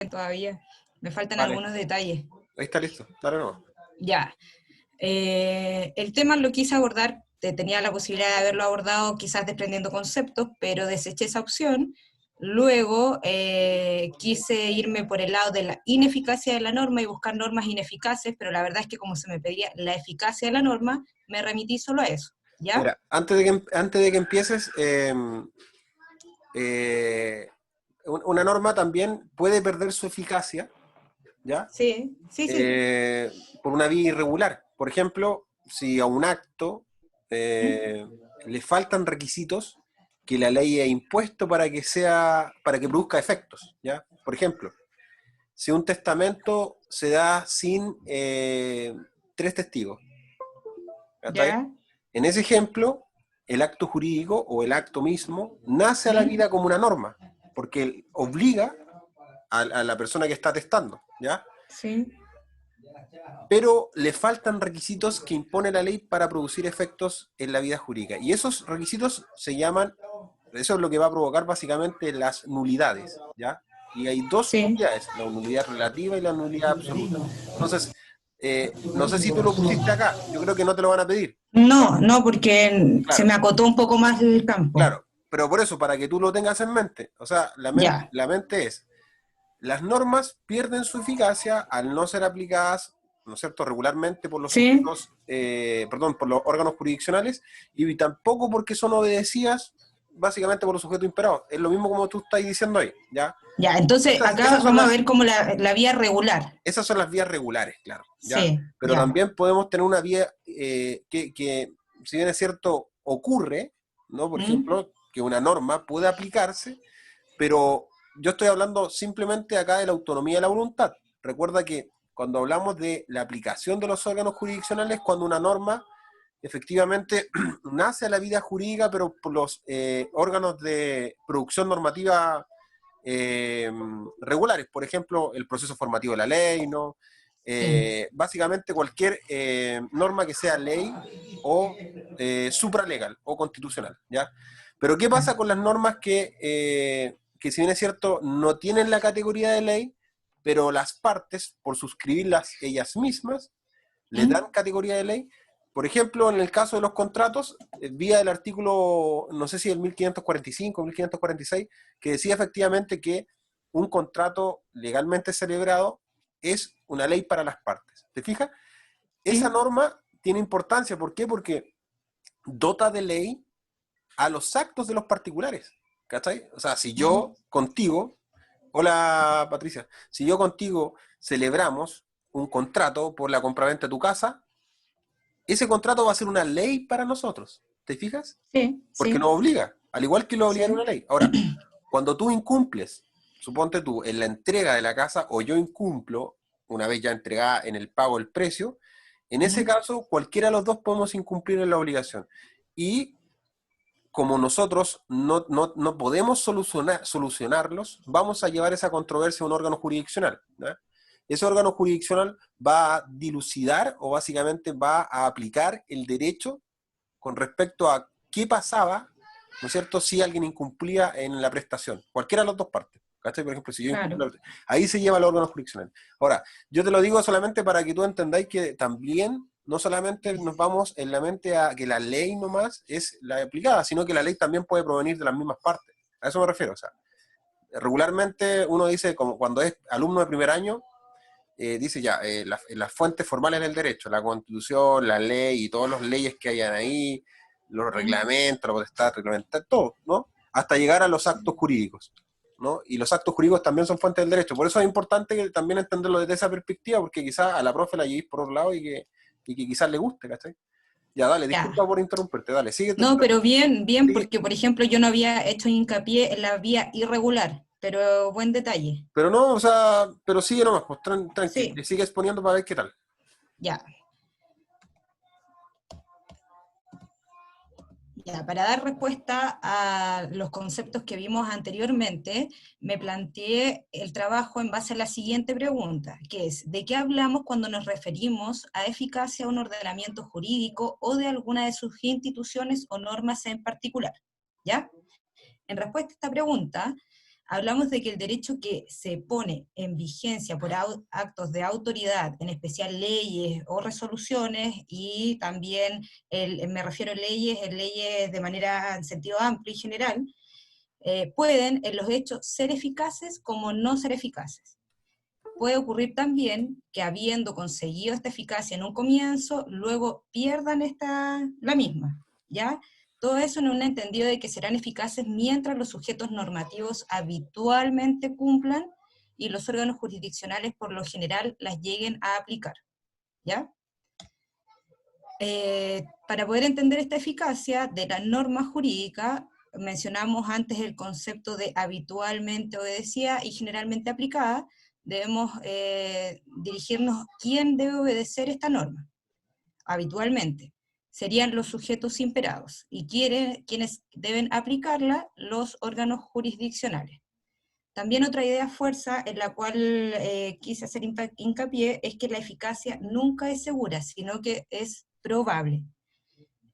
todavía. Me faltan Vale, algunos detalles. ahí está listo. Dale no. Ya. El tema lo quise abordar, tenía la posibilidad de haberlo abordado quizás desprendiendo conceptos, pero deseché esa opción. Luego quise irme por el lado de la ineficacia de la norma y buscar normas ineficaces, pero la verdad es que como se me pedía la eficacia de la norma, me remití solo a eso, ¿ya? Mira, antes de que empieces, eh, una norma también puede perder su eficacia, ¿ya? Sí, sí, sí. Eh, por una vía irregular. Por ejemplo, si a un acto ¿Mm? le faltan requisitos que la ley ha impuesto para que produzca efectos, ¿ya? Por ejemplo, si un testamento se da sin tres testigos, ¿cachai? ¿Ya? En ese ejemplo, el acto jurídico o el acto mismo nace a la ¿Mm? vida como una norma, porque obliga a la persona que está testando, ¿ya? Sí. Pero le faltan requisitos que impone la ley para producir efectos en la vida jurídica. Y esos requisitos se llaman, eso es lo que va a provocar básicamente las nulidades, ¿ya? Y hay dos Sí. nulidades, la nulidad relativa y la nulidad absoluta. Entonces, no sé si tú lo pusiste acá, yo creo que no te lo van a pedir. No, no, porque se Claro, me acotó un poco más el campo. claro, pero por eso, para que tú lo tengas en mente, o sea, Ya. la mente es, las normas pierden su eficacia al no ser aplicadas, ¿no es cierto?, regularmente por los Sí. sujetos, perdón, por los órganos jurisdiccionales, y tampoco porque son obedecidas básicamente por los sujetos imperados. Es lo mismo como tú estás diciendo ahí, ¿ya? Ya, entonces acá Esas son vamos a ver como la vía regular. esas son las vías regulares, claro, ¿ya? Sí, Pero ya. también podemos tener una vía que, si bien es cierto, ocurre, ¿no? Por ¿Mm? ejemplo, que una norma puede aplicarse, pero yo estoy hablando simplemente acá de la autonomía de la voluntad. Recuerda que cuando hablamos de la aplicación de los órganos jurisdiccionales, cuando una norma efectivamente nace a la vida jurídica, pero por los órganos de producción normativa eh, regulares, por ejemplo, el proceso formativo de la ley, ¿no? Sí. Básicamente cualquier norma que sea ley o supralegal o constitucional, ¿ya? Pero ¿qué pasa con las normas que si bien es cierto, no tienen la categoría de ley, pero las partes, por suscribirlas ellas mismas, le ¿Mm? dan categoría de ley? Por ejemplo, en el caso de los contratos, vía el artículo, no sé si el 1545 o 1546, que decía efectivamente que un contrato legalmente celebrado es una ley para las partes. ¿Te fijas? Esa Sí. norma tiene importancia. ¿Por qué? Porque dota de ley a los actos de los particulares. ¿Cachai? O sea, si ¿Mm? yo contigo, hola Patricia, si yo contigo celebramos un contrato por la compraventa de tu casa, ese contrato va a ser una ley para nosotros. ¿Te fijas? Sí, Porque nos sí, obliga, al igual que lo obliga una sí. ley. Ahora, cuando tú incumples, suponte tú, en la entrega de la casa, o yo incumplo, una vez ya entregada en el pago del precio, en ese ¿Mm? caso, cualquiera de los dos podemos incumplir en la obligación. Y como nosotros no podemos solucionarlos, vamos a llevar esa controversia a un órgano jurisdiccional, ¿no? Ese órgano jurisdiccional va a dilucidar o básicamente va a aplicar el derecho con respecto a qué pasaba, ¿no es cierto?, si alguien incumplía en la prestación, cualquiera de las dos partes. ¿Cachai? Por ejemplo, si yo Claro. incumplo, ahí se lleva al órgano jurisdiccional. Ahora, yo te lo digo solamente para que tú entendáis que también no solamente nos vamos en la mente a que la ley nomás es la aplicada, sino que la ley también puede provenir de las mismas partes. A eso me refiero. O sea, regularmente uno dice, como cuando es alumno de primer año, dice ya, las fuentes formales del derecho, la constitución, la ley y todas las leyes que hayan ahí, los ¿Mm? reglamentos, la potestad reglamentar, todo, ¿no? Hasta llegar a los actos jurídicos, ¿no? Y los actos jurídicos también son fuentes del derecho. Por eso es importante también entenderlo desde esa perspectiva, porque quizás a la profe la llevéis por otro lado y que quizás le guste, ¿cachai? Ya, dale, disculpa Ya. por interrumpirte, dale, sigue, No, pero bien, bien, sigue. porque por ejemplo yo no había hecho hincapié en la vía irregular, pero buen detalle. Pero no, o sea, pero sigue nomás, pues tranqui, Sí, sigue exponiendo para ver qué tal. ya. Ya, para dar respuesta a los conceptos que vimos anteriormente, me planteé el trabajo en base a la siguiente pregunta, que es, ¿de qué hablamos cuando nos referimos a eficacia de un ordenamiento jurídico o de alguna de sus instituciones o normas en particular? ¿Ya? En respuesta a esta pregunta, hablamos de que el derecho que se pone en vigencia por actos de autoridad, en especial leyes o resoluciones, y también, me refiero a leyes de manera en sentido amplio y general, pueden en los hechos ser eficaces como no ser eficaces. Puede ocurrir también que habiendo conseguido esta eficacia en un comienzo, luego pierdan la misma, ¿ya? Todo eso en un entendido de que serán eficaces mientras los sujetos normativos habitualmente cumplan y los órganos jurisdiccionales por lo general las lleguen a aplicar, ¿ya? Para poder entender esta eficacia de la norma jurídica, mencionamos antes el concepto de habitualmente obedecida y generalmente aplicada. Debemos dirigirnos quién debe obedecer esta norma. Habitualmente serían los sujetos imperados, y quienes deben aplicarla, los órganos jurisdiccionales. También otra idea fuerza en la cual quise hacer hincapié es que la eficacia nunca es segura, sino que es probable.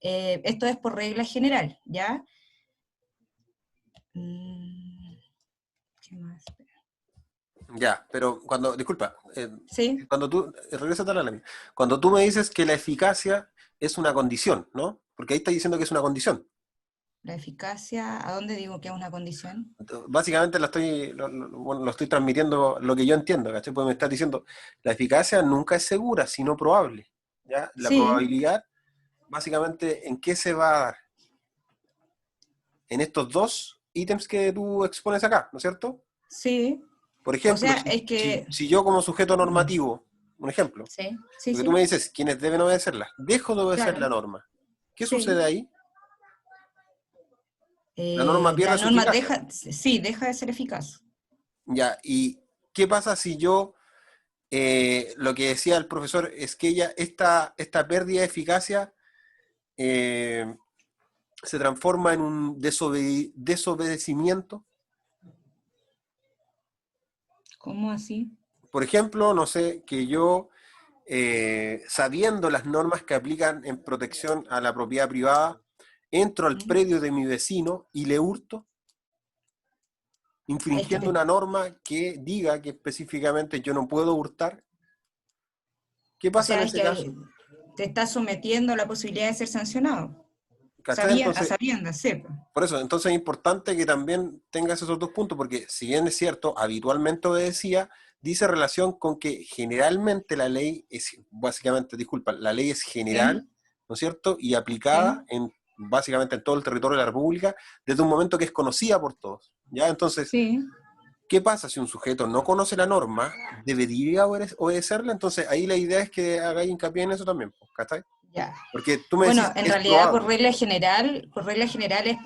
Esto es por regla general, ¿ya? ¿Qué más? Ya, pero disculpa, ¿Sí? cuando tú, regrésate a la lámina. Cuando tú me dices que la eficacia es una condición, ¿no? Porque ahí está diciendo que es una condición. La eficacia, ¿a dónde digo que es una condición? Básicamente bueno, lo estoy transmitiendo lo que yo entiendo, ¿cachai? Porque me estás diciendo, la eficacia nunca es segura, sino probable, ¿ya? La Sí, probabilidad, básicamente, ¿en qué se va a dar? En estos dos ítems que tú expones acá, ¿no es cierto? sí. Por O ejemplo, sea, es que... si yo como sujeto normativo, un ejemplo, Sí, sí, porque tú me sí, dices quiénes deben obedecerla, dejo de obedecer claro, la norma. ¿Qué sí. sucede ahí? La norma La pierde su norma eficacia. deja, sí, deja de ser eficaz. Ya, ¿y qué pasa si yo, lo que decía el profesor, es que esta pérdida de eficacia eh, se transforma en un desobedecimiento? ¿Cómo así? Por ejemplo, no sé, que yo, sabiendo las normas que aplican en protección a la propiedad privada, entro al ¿Mm? predio de mi vecino y le hurto, Es que infringiendo una norma que diga que específicamente yo no puedo hurtar. ¿Qué o pasa en sea, es ese caso? que te estás sometiendo a la posibilidad de ser sancionado. ¿Cachai? A Entonces, sabiendas, sí. por eso, entonces es importante que también tengas esos dos puntos, porque si bien es cierto, habitualmente obedecía, dice relación con que generalmente la ley es, básicamente, disculpa, la ley es general, Sí, ¿no es cierto? Y aplicada sí, básicamente en todo el territorio de la República desde un momento que es conocida por todos, ¿ya? Entonces, sí. ¿qué pasa si un sujeto no conoce la norma? ¿Debería obedecerla? Entonces, ahí la idea es que hagáis hincapié en eso también, ¿cachai? Ya. Porque tú me Bueno, decís, en es realidad probable. por regla general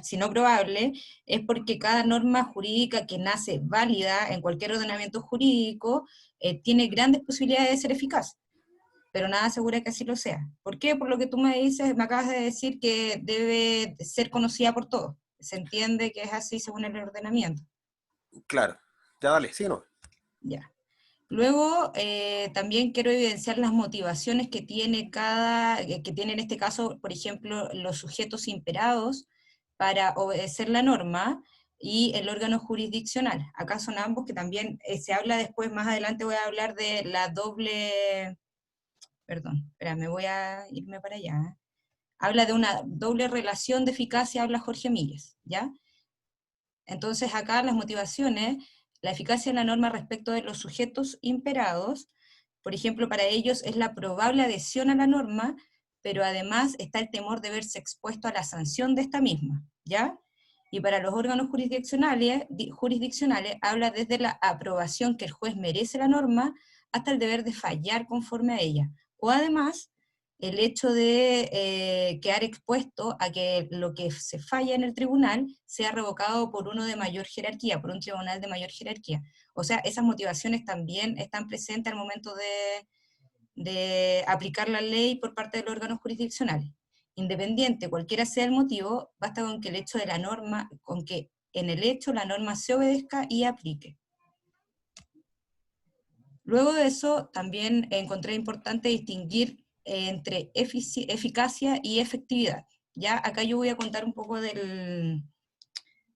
si no probable, es porque cada norma jurídica que nace válida en cualquier ordenamiento jurídico tiene grandes posibilidades de ser eficaz, pero nada asegura que así lo sea. ¿Por qué? Por lo que tú me dices, me acabas de decir que debe ser conocida por todos. Se entiende que es así según el ordenamiento. Claro. Ya dale, sí o no. Ya. Luego, también quiero evidenciar las motivaciones que tiene que tiene en este caso, por ejemplo, los sujetos imperados para obedecer la norma y el órgano jurisdiccional. Acá son ambos que también se habla después, más adelante voy a hablar de la doble, perdón, espera, me voy a irme para allá. Habla de una doble relación de eficacia, habla Jorge Milles, ¿ya? Entonces acá las motivaciones, la eficacia de la norma respecto de los sujetos imperados, por ejemplo, para ellos es la probable adhesión a la norma, pero además está el temor de verse expuesto a la sanción de esta misma, ¿ya? Y para los órganos jurisdiccionales habla desde la aprobación que el juez merece la norma hasta el deber de fallar conforme a ella. O además, el hecho de quedar expuesto a que lo que se falla en el tribunal sea revocado por uno de mayor jerarquía, por un tribunal de mayor jerarquía. O sea, esas motivaciones también están presentes al momento de aplicar la ley por parte de los órganos jurisdiccionales. Independiente, cualquiera sea el motivo, basta con que el hecho de la norma, con que en el hecho la norma se obedezca y aplique. Luego de eso, también encontré importante distinguir entre eficacia y efectividad. Ya acá yo voy a contar un poco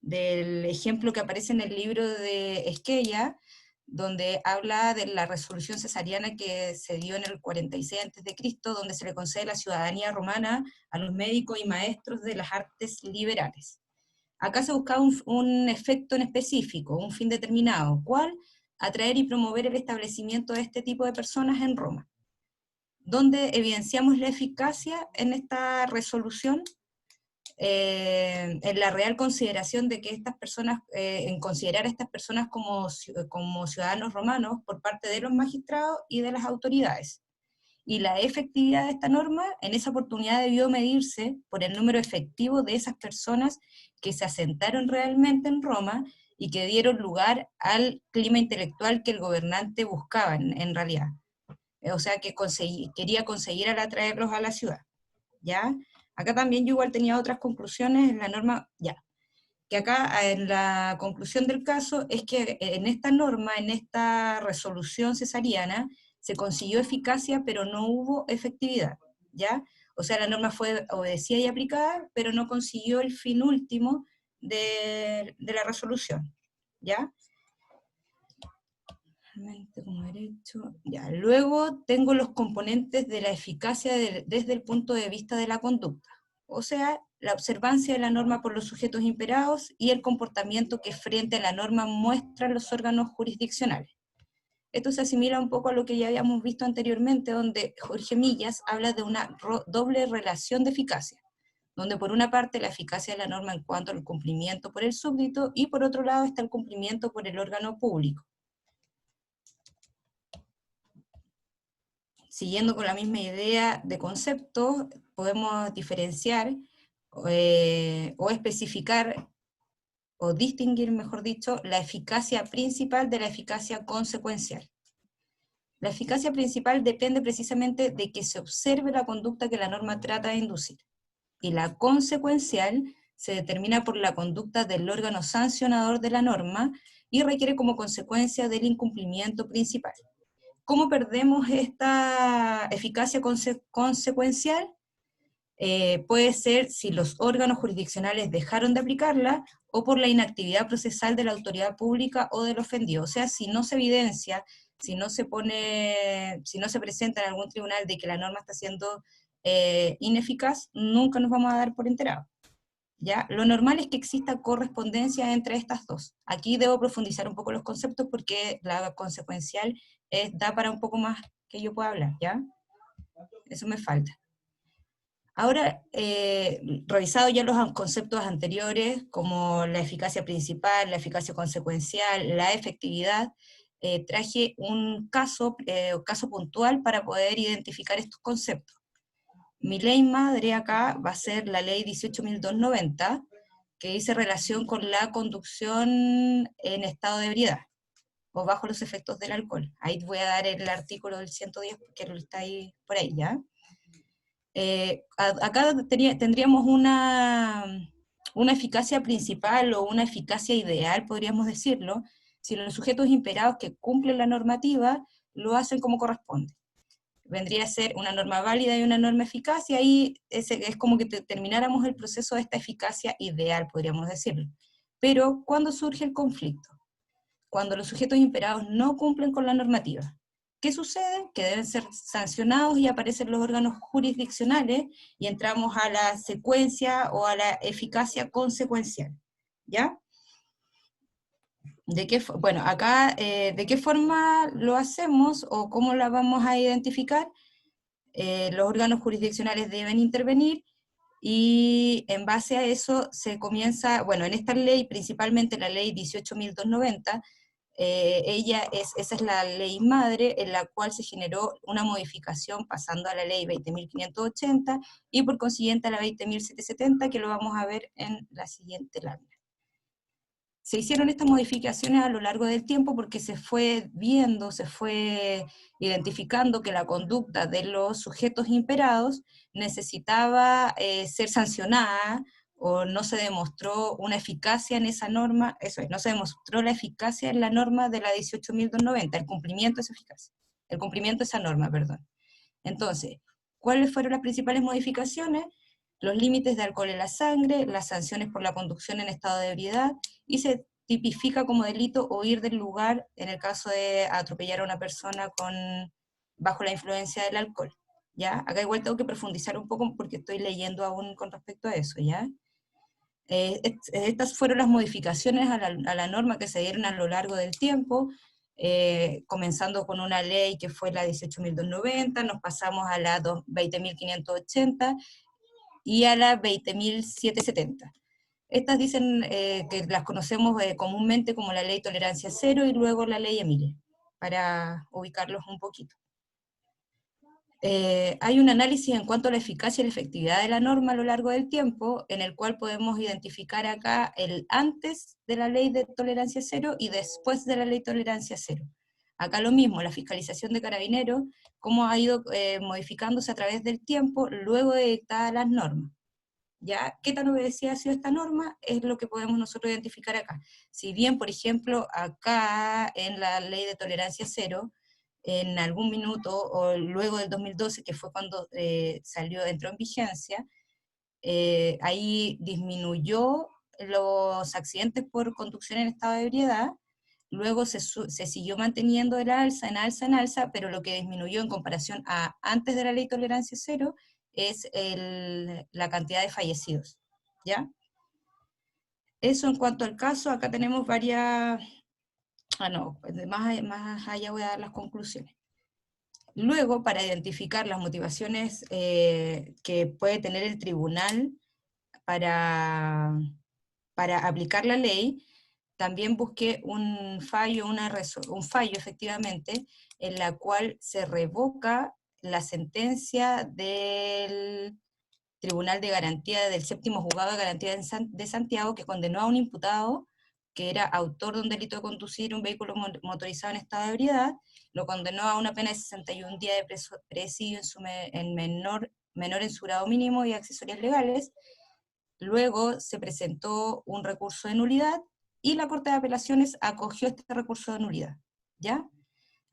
del ejemplo que aparece en el libro de Esquella, donde habla de la resolución cesariana que se dio en el 46 a.C., donde se le concede la ciudadanía romana a los médicos y maestros de las artes liberales. Acá se buscaba un efecto en específico, un fin determinado, ¿cuál? Atraer y promover el establecimiento de este tipo de personas en Roma. ¿Dónde evidenciamos la eficacia en esta resolución? En la real consideración de que estas personas, en considerar a estas personas como ciudadanos romanos por parte de los magistrados y de las autoridades. Y la efectividad de esta norma en esa oportunidad debió medirse por el número efectivo de esas personas que se asentaron realmente en Roma y que dieron lugar al clima intelectual que el gobernante buscaba en realidad. O sea, que quería conseguir al atraerlos a la ciudad. ¿Ya? Acá también yo igual tenía otras conclusiones en la norma, ya, que acá en la conclusión del caso es que en esta norma, en esta resolución cesariana, se consiguió eficacia, pero no hubo efectividad, ¿ya? O sea, la norma fue obedecida y aplicada, pero no consiguió el fin último de la resolución, ¿ya? Como derecho. Ya. Luego tengo los componentes de la eficacia desde el punto de vista de la conducta, o sea, la observancia de la norma por los sujetos imperados y el comportamiento que frente a la norma muestran los órganos jurisdiccionales. Esto se asimila un poco a lo que ya habíamos visto anteriormente, donde Jorge Millas habla de una doble relación de eficacia, donde por una parte la eficacia de la norma en cuanto al cumplimiento por el súbdito, y por otro lado está el cumplimiento por el órgano público. Siguiendo con la misma idea de concepto, podemos diferenciar o especificar, o distinguir, mejor dicho, la eficacia principal de la eficacia consecuencial. La eficacia principal depende precisamente de que se observe la conducta que la norma trata de inducir, y la consecuencial se determina por la conducta del órgano sancionador de la norma y requiere como consecuencia del incumplimiento principal. ¿Cómo perdemos esta eficacia consecuencial? Puede ser si los órganos jurisdiccionales dejaron de aplicarla, o por la inactividad procesal de la autoridad pública o del ofendido. O sea, si no se evidencia, si no se presenta en algún tribunal de que la norma está siendo ineficaz, nunca nos vamos a dar por enterados. ¿Ya? Lo normal es que exista correspondencia entre estas dos. Aquí debo profundizar un poco los conceptos porque la consecuencial da para un poco más que yo pueda hablar, ¿ya? Eso me falta. Ahora, revisado ya los conceptos anteriores, como la eficacia principal, la eficacia consecuencial, la efectividad, traje un caso puntual para poder identificar estos conceptos. Mi ley madre acá va a ser la ley 18.290, que dice relación con la conducción en estado de ebriedad, o bajo los efectos del alcohol. Ahí voy a dar el artículo del 110, porque está ahí por ahí, ¿ya? Acá tendríamos una eficacia principal o una eficacia ideal, podríamos decirlo, si los sujetos imperados que cumplen la normativa lo hacen como corresponde. Vendría a ser una norma válida y una norma eficaz, y ahí es como que termináramos el proceso de esta eficacia ideal, podríamos decirlo. Pero, ¿cuándo surge el conflicto? Cuando los sujetos imperados no cumplen con la normativa. ¿Qué sucede? Que deben ser sancionados y aparecen los órganos jurisdiccionales y entramos a la secuencia o a la eficacia consecuencial. ¿Ya? Bueno, acá, ¿de qué forma lo hacemos o cómo la vamos a identificar? Los órganos jurisdiccionales deben intervenir, y en base a eso se comienza, bueno, en esta ley, principalmente la ley 18.290, esa es la ley madre en la cual se generó una modificación pasando a la ley 20.580 y por consiguiente a la 20.770, que lo vamos a ver en la siguiente lámina. Se hicieron estas modificaciones a lo largo del tiempo porque se fue viendo, se fue identificando que la conducta de los sujetos imperados necesitaba ser sancionada, o no se demostró una eficacia en esa norma, eso es, no se demostró la eficacia en la norma de la 18.290, el cumplimiento de esa eficacia, el cumplimiento de esa norma, perdón. Entonces, ¿cuáles fueron las principales modificaciones? los límites de alcohol en la sangre, las sanciones por la conducción en estado de ebriedad, y se tipifica como delito huir del lugar en el caso de atropellar a una persona bajo la influencia del alcohol. ¿Ya? Acá igual tengo que profundizar un poco porque estoy leyendo aún con respecto a eso, ¿ya? Estas fueron las modificaciones a la norma que se dieron a lo largo del tiempo, comenzando con una ley que fue la 18.290, nos pasamos a la 20.580 y a la 20.770. Estas dicen que las conocemos comúnmente como la ley tolerancia cero y luego la ley Emile, para ubicarlos un poquito. Hay un análisis en cuanto a la eficacia y la efectividad de la norma a lo largo del tiempo, en el cual podemos identificar acá el antes de la ley de tolerancia cero y después de la ley tolerancia cero. Acá lo mismo, la fiscalización de carabineros, cómo ha ido modificándose a través del tiempo luego de dictadas las normas. ¿Ya? ¿Qué tan obedecida ha sido esta norma? Es lo que podemos nosotros identificar acá. Si bien, por ejemplo, acá en la ley de tolerancia cero, en algún minuto, o luego del 2012, que fue cuando entró en vigencia, ahí disminuyó los accidentes por conducción en estado de ebriedad, luego se siguió manteniendo el alza, en alza, en alza, pero lo que disminuyó en comparación a antes de la ley tolerancia cero es la cantidad de fallecidos, ¿ya? Eso en cuanto al caso, acá tenemos varias, no, más allá voy a dar las conclusiones. Luego, para identificar las motivaciones que puede tener el tribunal para, para aplicar la ley, también busqué un fallo, un fallo efectivamente, en la cual se revoca la sentencia del Tribunal de Garantía del Séptimo Juzgado de Garantía de Santiago, que condenó a un imputado que era autor de un delito de conducir un vehículo motorizado en estado de ebriedad, lo condenó a una pena de 61 días de presidio en menor en su grado mínimo y accesorias legales. Luego se presentó un recurso de nulidad y la Corte de Apelaciones acogió este recurso de nulidad, ¿ya?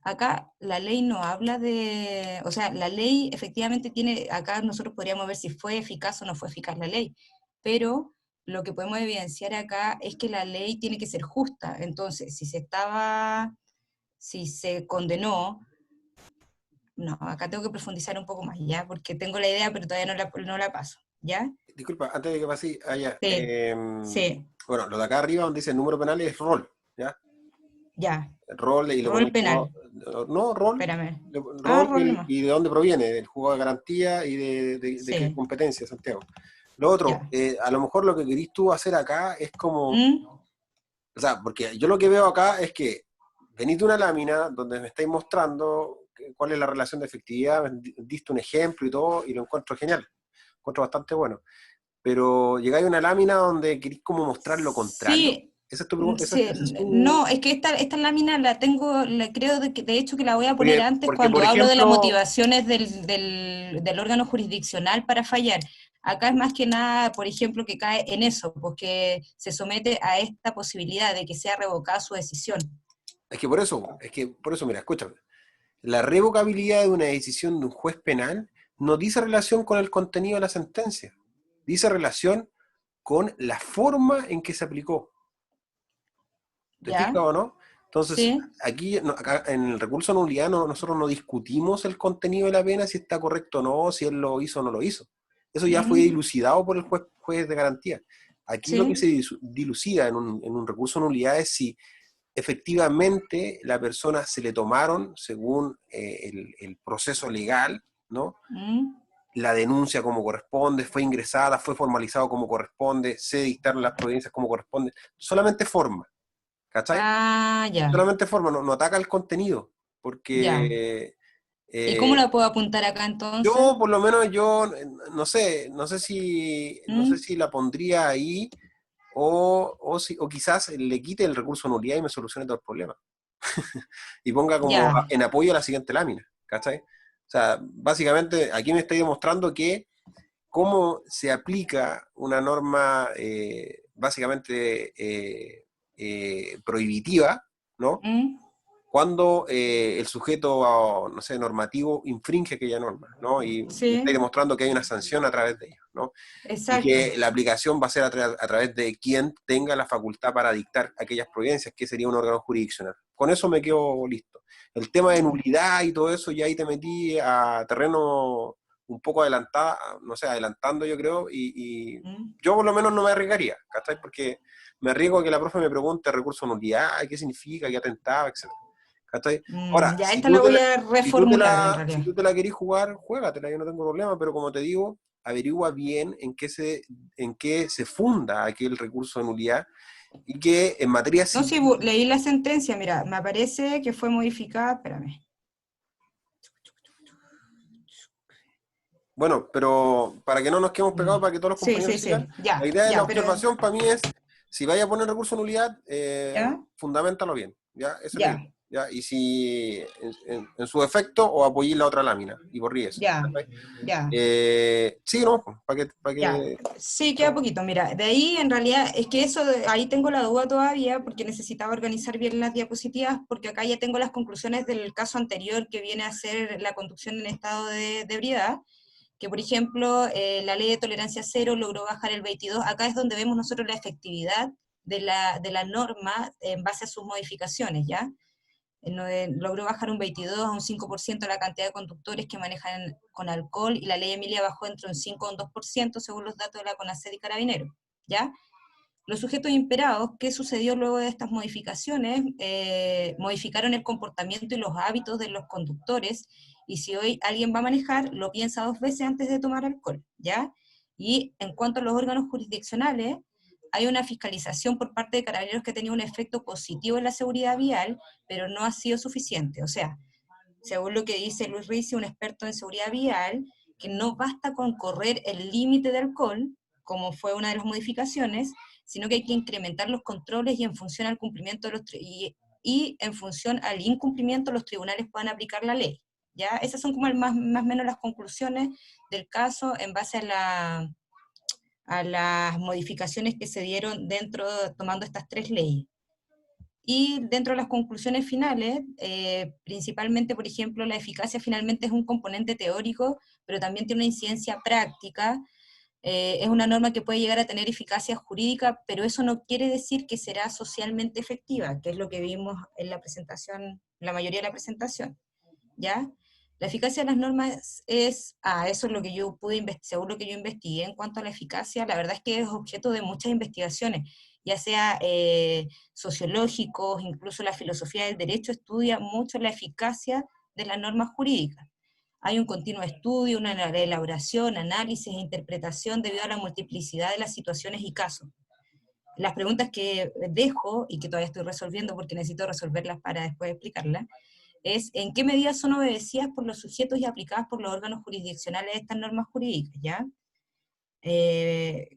Acá la ley no habla de, o sea, la ley efectivamente tiene, acá nosotros podríamos ver si fue eficaz o no fue eficaz la ley, pero lo que podemos evidenciar acá es que la ley tiene que ser justa. Entonces, si se condenó, no, acá tengo que profundizar un poco más, ¿ya? Porque tengo la idea, pero todavía no la paso, ¿ya? Disculpa, antes de que pase allá, Sí, sí, bueno, lo de acá arriba donde dice el número penal es rol, ¿ya? ya. Rol y lo Rol ponéis penal, como, no, rol, espérame. Ah, rol rol nomás. y de dónde proviene, del juego de garantía y de qué Sí, competencia, Santiago. Lo otro, ya. a lo mejor lo que querís tú hacer acá es como, ¿Mm? o sea, porque yo lo que veo acá es que venís de una lámina donde me estáis mostrando cuál es la relación de efectividad, diste un ejemplo y todo, y lo encuentro genial, encuentro bastante bueno. Pero llegáis a una lámina donde queréis como mostrar lo contrario. Sí, Esa es tu pregunta, sí, esa es tu... no, es que esta lámina la tengo, creo de hecho que la voy a poner antes Porque, cuando por hablo de las ejemplo, motivaciones del órgano jurisdiccional para fallar. Acá es más que nada, por ejemplo, que cae en eso, porque se somete a esta posibilidad de que sea revocada su decisión. es que por eso, mira, escúchame. La revocabilidad de una decisión de un juez penal no dice relación con el contenido de la sentencia, dice relación con la forma en que se aplicó. ¿Te fijas ¿Ya? o no? Entonces, Sí. aquí acá, en el recurso de nulidad nosotros no discutimos el contenido de la pena, si está correcto o no, si él lo hizo o no lo hizo. Eso ya fue Ujú. dilucidado por el juez de garantía. Aquí lo que Sí. se dilucida en un recurso de nulidad es si efectivamente la persona se le tomaron, según el proceso legal, ¿no? Mm. La denuncia como corresponde, fue ingresada, fue formalizado como corresponde, se dictaron las providencias como corresponde. Solamente forma, ¿cachai? Ah, ya, Solamente forma, no ataca el contenido, ya. porque ¿Y cómo eh, la puedo apuntar acá entonces? yo, por lo menos, yo no sé ¿Mm? si la pondría ahí o quizás le quite el recurso de nulidad y me solucione todo el problema. Y ponga como Ya. en apoyo a la siguiente lámina, ¿cachai? O sea, básicamente aquí me estoy demostrando que cómo se aplica una norma básicamente prohibitiva, ¿no? ¿Mm? cuando el sujeto, no sé, normativo infringe aquella norma, ¿no? Y está Sí, demostrando que hay una sanción a través de ello, ¿no? Y exacto. que la aplicación va a ser a través de quien tenga la facultad para dictar aquellas providencias, que sería un órgano jurisdiccional. Con eso me quedo listo. El tema de nulidad y todo eso, ya ahí te metí a terreno un poco adelantada, no sé, adelantando yo creo, y Mm. yo por lo menos no me arriesgaría, ¿cachai? Porque me arriesgo a que la profe me pregunte recurso de nulidad, qué significa, qué atentaba, etc. ¿Cachai? Ahora, Ya, esta la voy a reformular en si realidad. tú te la querís jugar, juégatela, yo no tengo problema, pero como te digo, averigua bien en qué se funda aquel recurso de nulidad y que en materia No, sí, civil, leí la sentencia, mira, me aparece que fue modificada, espérame. bueno, pero para que no nos quedemos pegados, Mm. para que todos los Sí, compañeros sí, sigan, sí, la ya, idea de la ya, pero observación para mí es, si vaya a poner recurso de nulidad, ya, fundamentalo bien, ¿ya? Esa es la ya, idea, ¿ya? Y si en su defecto, o apoyéis la otra lámina, y por eso. ya, ya. Sí, no, para Ya, que sí, queda poquito. Mira, de ahí en realidad es que eso, ahí tengo la duda todavía porque necesitaba organizar bien las diapositivas porque acá ya tengo las conclusiones del caso anterior que viene a ser la conducción en estado de ebriedad, que por ejemplo la ley de tolerancia cero logró bajar el 22. Acá es donde vemos nosotros la efectividad de la norma en base a sus modificaciones, ¿ya? Logró bajar un 22 a un 5% la cantidad de conductores que manejan con alcohol, y la ley Emilia bajó entre un 5 y un 2% según los datos de la CONACET y Carabineros, ¿ya? Los sujetos imperados, ¿qué sucedió luego de estas modificaciones? Modificaron el comportamiento y los hábitos de los conductores, y si hoy alguien va a manejar, lo piensa dos veces antes de tomar alcohol, ¿ya? Y en cuanto a los órganos jurisdiccionales, hay una fiscalización por parte de Carabineros que ha tenido un efecto positivo en la seguridad vial, pero no ha sido suficiente. O sea, según lo que dice Luis Rizzi, un experto en seguridad vial, que no basta con correr el límite de alcohol, como fue una de las modificaciones, sino que hay que incrementar los controles y en función al cumplimiento de y en función al incumplimiento los tribunales puedan aplicar la ley. ¿Ya? Esas son como más o menos las conclusiones del caso en base a las modificaciones que se dieron dentro, tomando estas tres leyes. Y dentro de las conclusiones finales, principalmente, por ejemplo, la eficacia finalmente es un componente teórico, pero también tiene una incidencia práctica. Es una norma que puede llegar a tener eficacia jurídica, pero eso no quiere decir que será socialmente efectiva, que es lo que vimos en la presentación, la mayoría de la presentación, ¿ya? La eficacia de las normas eso es lo que yo pude investigar, según lo que yo investigué en cuanto a la eficacia, la verdad es que es objeto de muchas investigaciones, ya sea sociológicos, incluso la filosofía del derecho estudia mucho la eficacia de las normas jurídicas. Hay un continuo estudio, una elaboración, análisis e interpretación debido a la multiplicidad de las situaciones y casos. Las preguntas que dejo y que todavía estoy resolviendo porque necesito resolverlas para después explicarlas, es en qué medida son obedecidas por los sujetos y aplicadas por los órganos jurisdiccionales de estas normas jurídicas, ¿ya?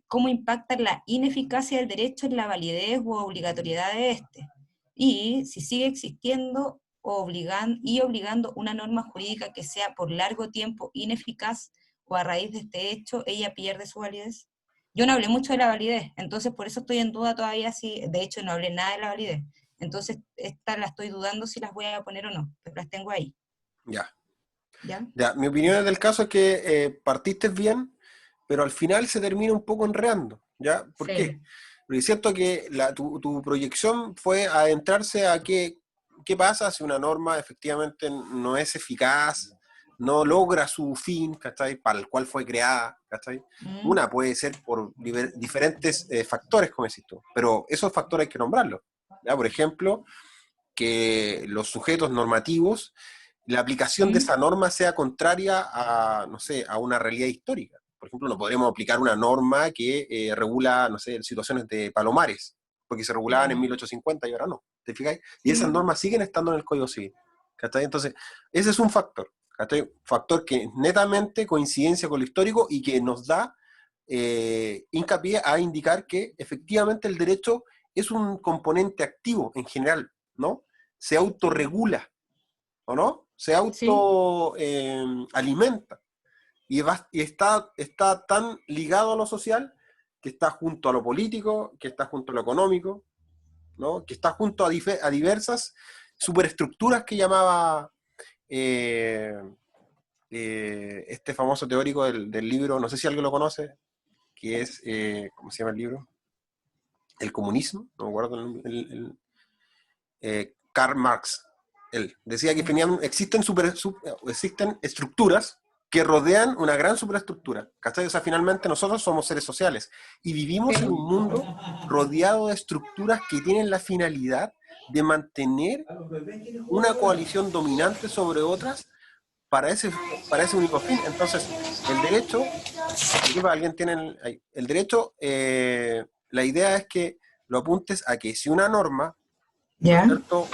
Cómo impacta la ineficacia del derecho en la validez u obligatoriedad de este, y si sigue existiendo obligando una norma jurídica que sea por largo tiempo ineficaz o a raíz de este hecho, ella pierde su validez. Yo no hablé mucho de la validez, entonces por eso estoy en duda todavía si, de hecho no hablé nada de la validez. Entonces, esta la estoy dudando si las voy a poner o no, pero las tengo ahí, ya. ¿ya? Ya, mi opinión del caso es que partiste bien, pero al final se termina un poco enredando, ¿ya? ¿Por qué? Sí. Porque es cierto que tu proyección fue adentrarse a qué pasa si una norma efectivamente no es eficaz, no logra su fin, ¿cachai? Para el cual fue creada, ¿cachai? Mm, Una puede ser por diferentes factores, como decís tú, pero esos factores hay que nombrarlos, ¿ya? Por ejemplo, que los sujetos normativos, la aplicación de mm, esa norma sea contraria a, no sé, a una realidad histórica. Por ejemplo, no podríamos aplicar una norma que regula, no sé, situaciones de palomares, porque se regulaban en ya. 1850 y ahora no. ¿Te fijáis? Y esas Mm, normas siguen estando en el Código Civil. ¿Cachai? Entonces, ese es un factor. ¿Cachai? Factor que netamente coincidencia con lo histórico y que nos da hincapié a indicar que efectivamente el derecho es un componente activo en general, ¿no? Se autorregula, ¿o no? Se sí, auto alimenta y está tan ligado a lo social que está junto a lo político, que está junto a lo económico, ¿no? Que está junto a diversas superestructuras que llamaba este famoso teórico del libro, no sé si alguien lo conoce, que es, ¿cómo se llama el libro? El comunismo, no me acuerdo Karl Marx. Él decía que existen estructuras que rodean una gran superestructura, ¿cachai? O sea, finalmente nosotros somos seres sociales y vivimos en un mundo rodeado de estructuras que tienen la finalidad de mantener una coalición dominante sobre otras para ese único fin. Entonces, el derecho, aquí para alguien tiene el derecho, la idea es que lo apuntes a que si una norma, ¿no es cierto?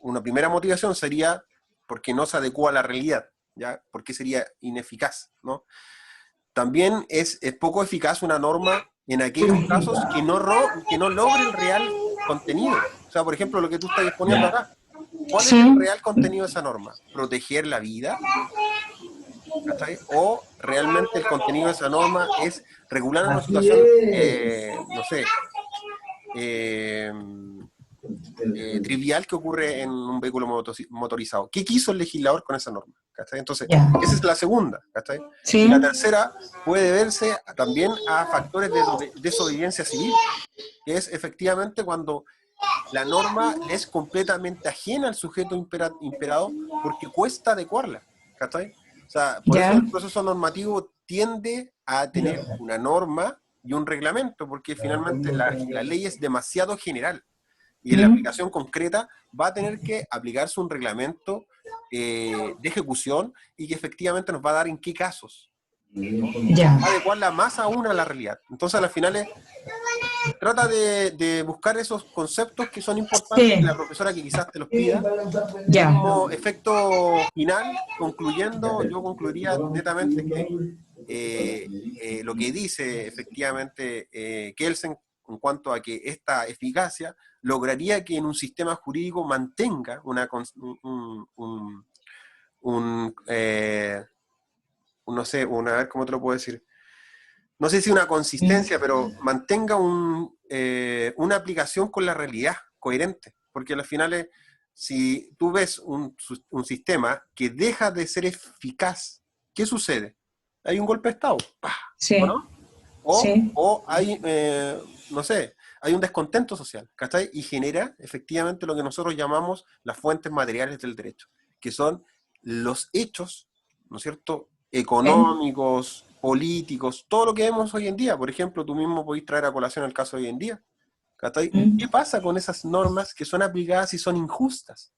Una primera motivación sería porque no se adecua a la realidad, ¿ya? Porque sería ineficaz, ¿no? También es poco eficaz una norma en aquellos casos que no logre el real contenido. O sea, por ejemplo, lo que tú estás exponiendo acá. ¿Cuál es el real contenido de esa norma? ¿Proteger la vida? ¿Cachai? ¿O realmente el contenido de esa norma es regular una situación, no sé, trivial que ocurre en un vehículo motorizado? ¿Qué quiso el legislador con esa norma? ¿Cachai? Entonces, esa es la segunda. ¿Cachai? Y la tercera puede verse también a factores de desobediencia civil, que es efectivamente cuando la norma es completamente ajena al sujeto imperado porque cuesta adecuarla. ¿Cachai? O sea, por eso el proceso normativo tiende a tener una norma y un reglamento, porque finalmente la ley es demasiado general y en la aplicación concreta va a tener que aplicarse un reglamento de ejecución y que efectivamente nos va a dar en qué casos, ¿no? Va a adecuarla más aún a la realidad. Entonces, a las finales, trata de buscar esos conceptos que son importantes, que la profesora que quizás te los pida, y como efecto final, concluyendo, yo concluiría netamente que lo que dice efectivamente Kelsen en cuanto a que esta eficacia lograría que en un sistema jurídico mantenga no sé, a ver cómo te lo puedo decir, no sé si una consistencia, pero mantenga una aplicación con la realidad coherente, porque al final, si tú ves un sistema que deja de ser eficaz, ¿qué sucede? Hay un golpe de Estado, ¡pah! ¿O no? O hay, no sé, hay un descontento social, ¿cachai? Y genera efectivamente lo que nosotros llamamos las fuentes materiales del derecho, que son los hechos, ¿no es cierto?, económicos, políticos, todo lo que vemos hoy en día. Por ejemplo, tú mismo podés traer a colación el caso de hoy en día, ¿cachai? ¿Qué pasa con esas normas que son aplicadas y son injustas?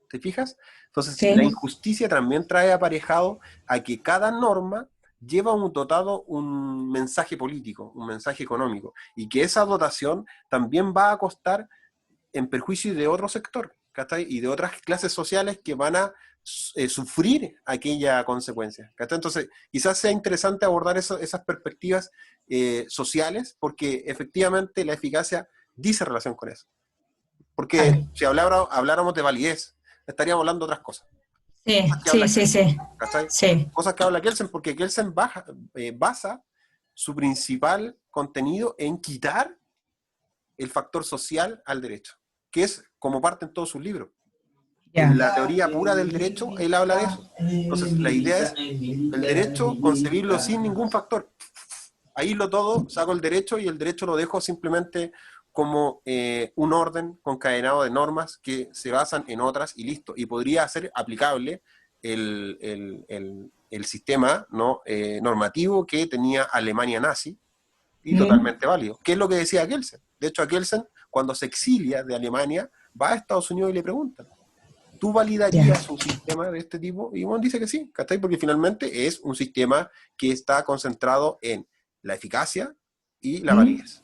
¿Te fijas? Entonces, la injusticia también trae aparejado a que cada norma lleva dotado un mensaje político, un mensaje económico, y que esa dotación también va a costar en perjuicio de otro sector, ¿cachai? Y de otras clases sociales que van a sufrir aquella consecuencia, ¿cachai? Entonces, quizás sea interesante abordar esas perspectivas sociales, porque efectivamente la eficacia dice relación con eso. Porque si habláramos de validez, estaríamos hablando de otras cosas. ¿Cachai? Cosas que habla Kelsen, porque Kelsen basa su principal contenido en quitar el factor social al derecho, que es como parte en todos sus libros. En la teoría pura del derecho, él habla de eso. Entonces, la idea es el derecho concebirlo sin ningún factor. Aíslo todo, saco el derecho y el derecho lo dejo simplemente como un orden concadenado de normas que se basan en otras y listo. Y podría ser aplicable el sistema, ¿no?, normativo que tenía Alemania nazi y totalmente válido. ¿Qué es lo que decía Kelsen? De hecho, a Kelsen, cuando se exilia de Alemania, va a Estados Unidos y le preguntan, ¿tú validarías un sistema de este tipo? Y uno dice que sí, ¿cachai? Porque finalmente es un sistema que está concentrado en la eficacia y la validez.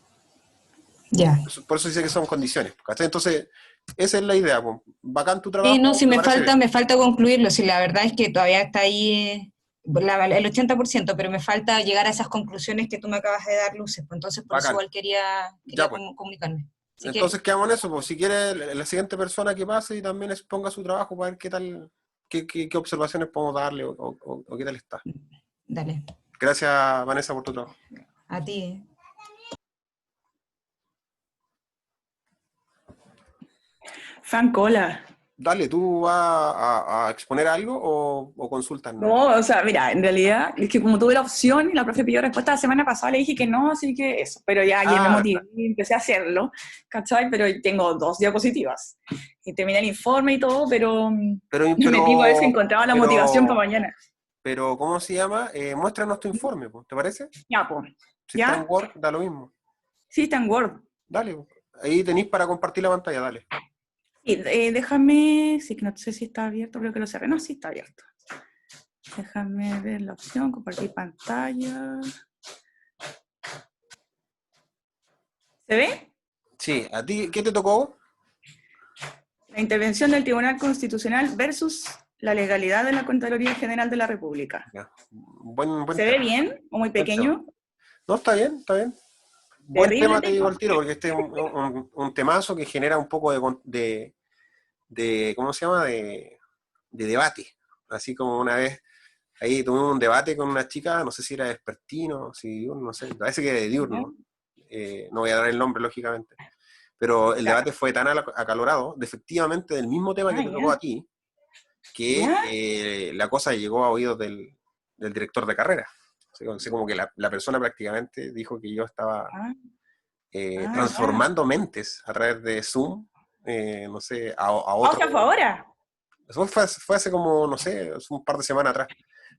Por eso dice que son condiciones, ¿cachai? Entonces, esa es la idea. Bacán tu trabajo. Sí, no, si me falta concluirlo, si la verdad es que todavía está ahí el 80%, pero me falta llegar a esas conclusiones que tú me acabas de dar, Luces, pues entonces por eso igual quería ya, pues, comunicarme. Así entonces quedamos en eso, pues si quiere la siguiente persona que pase y también exponga su trabajo para ver qué tal, qué observaciones podemos darle o qué tal está. Dale. Gracias, Vanessa, por tu trabajo. A ti. Franco, hola. Dale, ¿tú vas a exponer algo o consultas nomás? No, o sea, mira, en realidad es que como tuve la opción y la profe pidió respuesta la semana pasada, le dije que no, así que eso. Pero ya ayer me Ah, motivé y empecé a hacerlo, ¿cachai? Pero tengo 2 diapositivas. Y terminé el informe y todo, pero pero, me metí para ver si pero, encontraba la motivación para pero, mañana. pero, ¿cómo se llama? Muéstranos tu informe, po, ¿te parece? Ya, pues. Si está en ¿Ya? Word, da lo mismo. Sí, está en Word. Dale, po. Ahí tenéis para compartir la pantalla, dale. Sí, déjame, sí, que no sé si está abierto, creo que lo cerré. No, sí está abierto. Déjame ver la opción, compartir pantalla. ¿Se ve? Sí, ¿a ti qué te tocó? La intervención del Tribunal Constitucional versus la legalidad de la Contraloría General de la República. Ya, buen ¿Se ve tema, bien o muy buen tema. pequeño? No, está bien, está bien. Buen Terrible tema, te digo tengo. al tiro, porque este es un temazo que genera un poco de ¿cómo se llama? De debate. Así como una vez, ahí tuve un debate con una chica, no sé si era vespertino, si diurno, no sé, parece que de ¿Ya? diurno, no voy a dar el nombre, lógicamente, pero el Claro. debate fue tan acalorado, de efectivamente del mismo tema que Ah, te tocó ya. a ti, que ¿Ya? la cosa llegó a oídos del director de carrera. Así como que la persona prácticamente dijo que yo estaba Ah, ya. transformando mentes a través de Zoom, no sé, a Ah, o otro. sea, fue ahora. Eso fue hace como, no sé, hace un par de semanas atrás.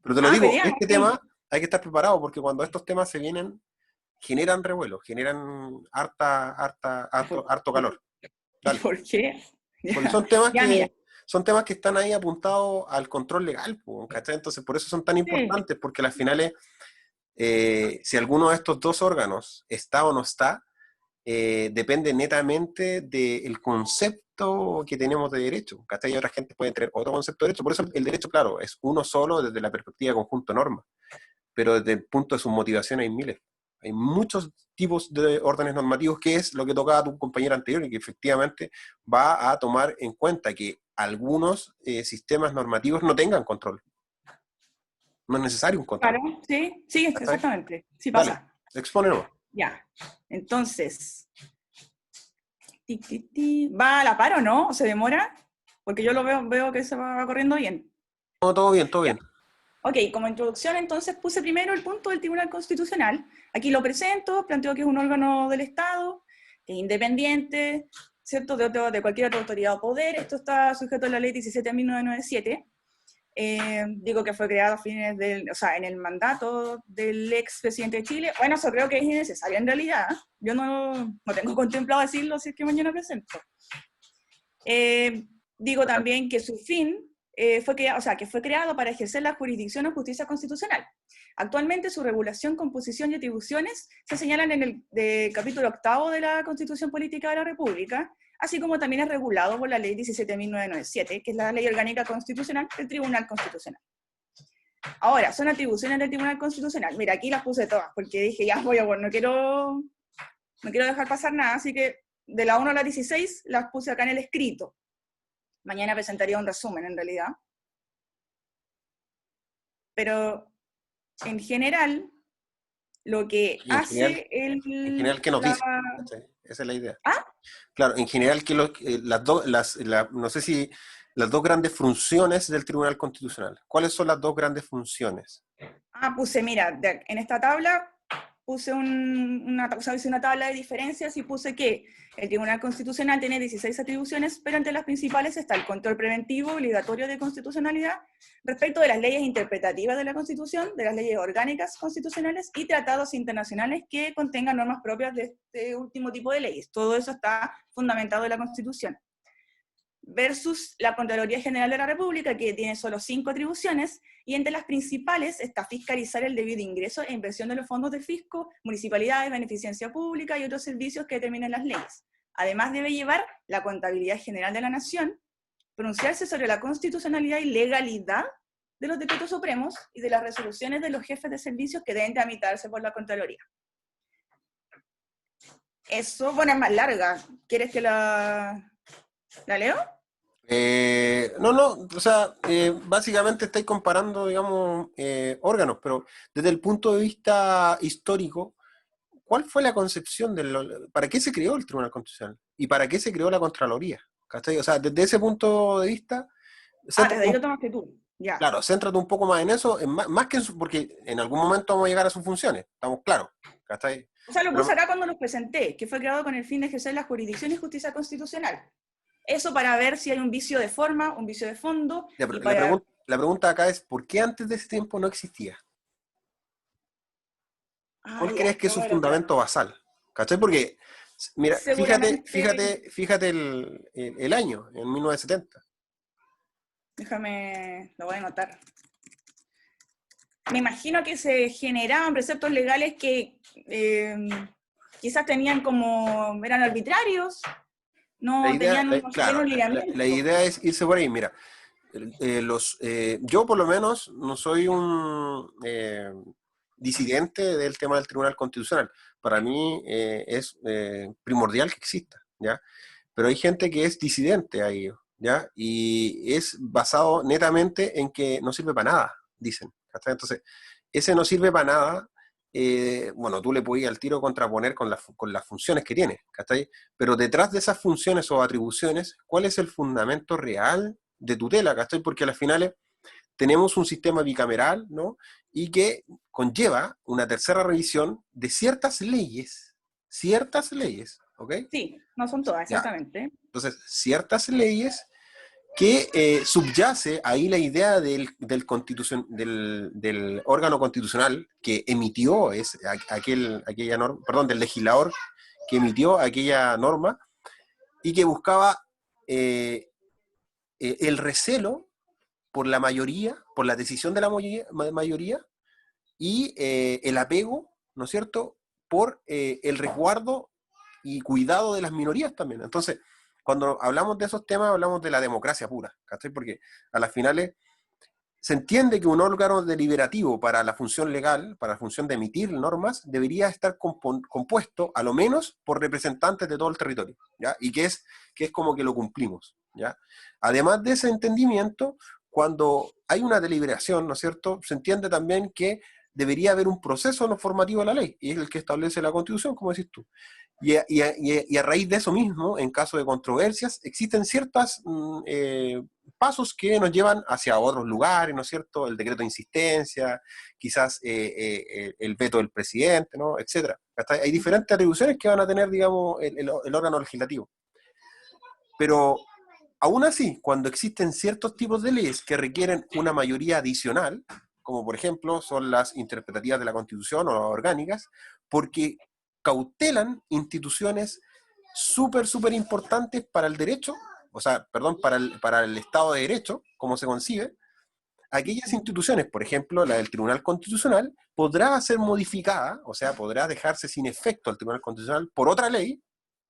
Pero te lo Ah, pero digo, ya, este ok. tema hay que estar preparado porque cuando estos temas se vienen, generan revuelo, generan ¿Por, harto y, calor. y Dale. por qué? Porque Ya, ya, mira. son temas que están ahí apuntados al control legal, po, ¿cachai? Entonces, por eso son tan Sí, importantes, porque al final, si alguno de estos dos órganos está o no está, depende netamente del concepto que tenemos de derecho. ¿Cachai? Y otra gente puede tener otro concepto de derecho. Por eso el derecho, claro, es uno solo desde la perspectiva de conjunto de normas, pero desde el punto de sus motivaciones hay miles. Hay muchos tipos de órdenes normativos, que es lo que tocaba a tu compañera anterior, y que efectivamente va a tomar en cuenta que algunos sistemas normativos no tengan control. No es necesario un claro, control. sí, sí, ¿Cachai? exactamente. Sí Dale, pasa. expone nomás. Ya. Entonces, ¿va a la par o no? ¿O se demora? Porque yo lo veo que se va corriendo bien. No, todo bien, todo Ya. bien. Ok, como introducción entonces puse primero el punto del Tribunal Constitucional. Aquí lo presento, planteo que es un órgano del Estado, que es independiente, ¿cierto? De cualquier otra autoridad o poder. Esto está sujeto a la ley 17.997. Digo que fue creado a fines o sea, en el mandato del ex presidente de Chile. Bueno, eso creo que es innecesario en realidad. Yo no tengo contemplado decirlo si es que mañana presento. Digo también que su fin que fue creado para ejercer la jurisdicción o justicia constitucional. Actualmente su regulación, composición y atribuciones se señalan en el capítulo 8 de la Constitución Política de la República, así como también es regulado por la ley 17.997, que es la ley orgánica constitucional del Tribunal Constitucional. Ahora, son atribuciones del Tribunal Constitucional. Mira, aquí las puse todas, porque dije, ya voy a, bueno, no quiero dejar pasar nada, así que de la 1 a la 16 las puse acá en el escrito. Mañana presentaría un resumen, en realidad. Pero, en general, lo que Y hace en general, ¿qué nos la... dice? ¿Cachai? Esa es la idea. Ah, Claro, en general, no sé si las dos grandes funciones del Tribunal Constitucional. ¿Cuáles son las dos grandes funciones? puse, mira, en esta tabla puse hice una tabla de diferencias y puse que el Tribunal Constitucional tiene 16 atribuciones, pero entre las principales está el control preventivo obligatorio de constitucionalidad respecto de las leyes interpretativas de la Constitución, de las leyes orgánicas constitucionales y tratados internacionales que contengan normas propias de este último tipo de leyes. Todo eso está fundamentado en la Constitución. Versus la Contraloría General de la República, que tiene solo 5 atribuciones, y entre las principales está fiscalizar el debido ingreso e inversión de los fondos de fisco, municipalidades, beneficencia pública y otros servicios que determinen las leyes. Además debe llevar la contabilidad general de la nación, pronunciarse sobre la constitucionalidad y legalidad de los decretos supremos y de las resoluciones de los jefes de servicios que deben tramitarse por la Contraloría. Eso, bueno, es más larga. ¿Quieres que la leo? No, o sea, básicamente estáis comparando, digamos, órganos, pero desde el punto de vista histórico, ¿cuál fue la concepción para qué se creó el Tribunal Constitucional? ¿Y para qué se creó la Contraloría? ¿cachai? O sea, desde ese punto de vista, Desde ahí lo tomaste tú. Ya. claro, céntrate un poco más en eso, más que porque en algún momento vamos a llegar a sus funciones, estamos claros, ¿cachai? O sea, lo Pero puse acá cuando los presenté, que fue creado con el fin de ejercer la jurisdicción y justicia constitucional. Eso para ver si hay un vicio de forma, un vicio de fondo. Y para... la pregunta acá es, ¿por qué antes de ese tiempo no existía? ¿Cuál crees que es su fundamento basal? ¿Cachai? Porque, mira, fíjate el año, en 1970. Déjame, lo voy a anotar. Me imagino que se generaban preceptos legales que quizás tenían como, eran arbitrarios, no tenían un lineamiento. La idea es irse por ahí, mira. Yo por lo menos no soy un disidente del tema del Tribunal Constitucional. Para mí es primordial que exista, ¿ya? Pero hay gente que es disidente a ello, ¿ya? Y es basado netamente en que no sirve para nada, dicen. ¿Cachai? Entonces, ese no sirve para nada, bueno, tú le podías al tiro contraponer con las funciones que tiene, ¿cachai? Pero detrás de esas funciones o atribuciones, ¿cuál es el fundamento real de tutela, ¿cachai? Porque a las finales tenemos un sistema bicameral, ¿no? Y que conlleva una tercera revisión de ciertas leyes, ¿ok? Sí, no son todas, exactamente. Ya. Entonces, ciertas leyes que subyace ahí la idea del órgano constitucional que emitió aquella norma, perdón, del legislador que emitió aquella norma y que buscaba el recelo por la mayoría, por la decisión de la mayoría y el apego, ¿no es cierto?, por el resguardo y cuidado de las minorías también. Entonces, cuando hablamos de esos temas, hablamos de la democracia pura, ¿cachai? Porque a las finales se entiende que un órgano deliberativo para la función legal, para la función de emitir normas, debería estar compuesto a lo menos por representantes de todo el territorio, ¿ya? Y que es como que lo cumplimos, ¿ya? Además de ese entendimiento, cuando hay una deliberación, ¿no es cierto?, se entiende también que debería haber un proceso no formativo de la ley, y es el que establece la Constitución, como decís tú. Y a raíz de eso mismo, en caso de controversias, existen ciertos pasos que nos llevan hacia otros lugares, ¿no es cierto? El decreto de insistencia, quizás el veto del presidente, ¿no? Etcétera. Hay diferentes atribuciones que van a tener, digamos, el órgano legislativo. Pero aún así, cuando existen ciertos tipos de leyes que requieren una mayoría adicional, como por ejemplo son las interpretativas de la Constitución o las orgánicas, porque cautelan instituciones súper importantes para el derecho, o sea, perdón, para el Estado de Derecho, como se concibe, aquellas instituciones, por ejemplo, la del Tribunal Constitucional, podrá ser modificada, o sea, podrá dejarse sin efecto al Tribunal Constitucional por otra ley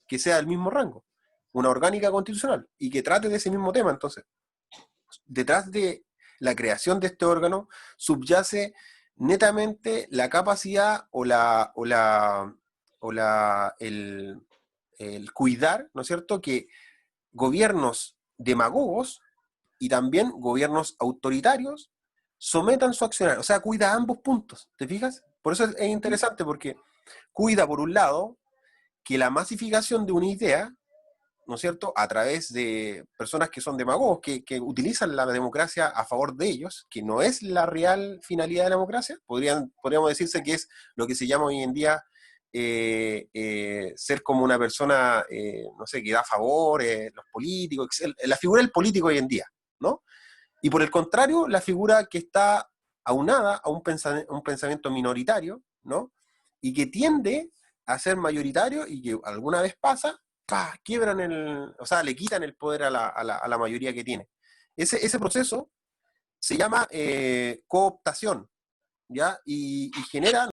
que sea del mismo rango, una orgánica constitucional, y que trate de ese mismo tema. Entonces, detrás de la creación de este órgano subyace netamente la capacidad el cuidar, ¿no es cierto?, que gobiernos demagogos y también gobiernos autoritarios sometan su accionar. O sea, cuida ambos puntos, ¿te fijas? Por eso es interesante, porque cuida, por un lado, que la masificación de una idea, ¿no es cierto?, a través de personas que son demagogos, que utilizan la democracia a favor de ellos, que no es la real finalidad de la democracia, podríamos decirse que es lo que se llama hoy en día ser como una persona, no sé, que da favor, los políticos, la figura del político hoy en día, ¿no? Y por el contrario, la figura que está aunada a un pensamiento minoritario, ¿no? Y que tiende a ser mayoritario y que alguna vez pasa, ¡pah!, quiebran o sea, le quitan el poder a la mayoría que tiene. Ese proceso se llama cooptación, ¿ya? Y genera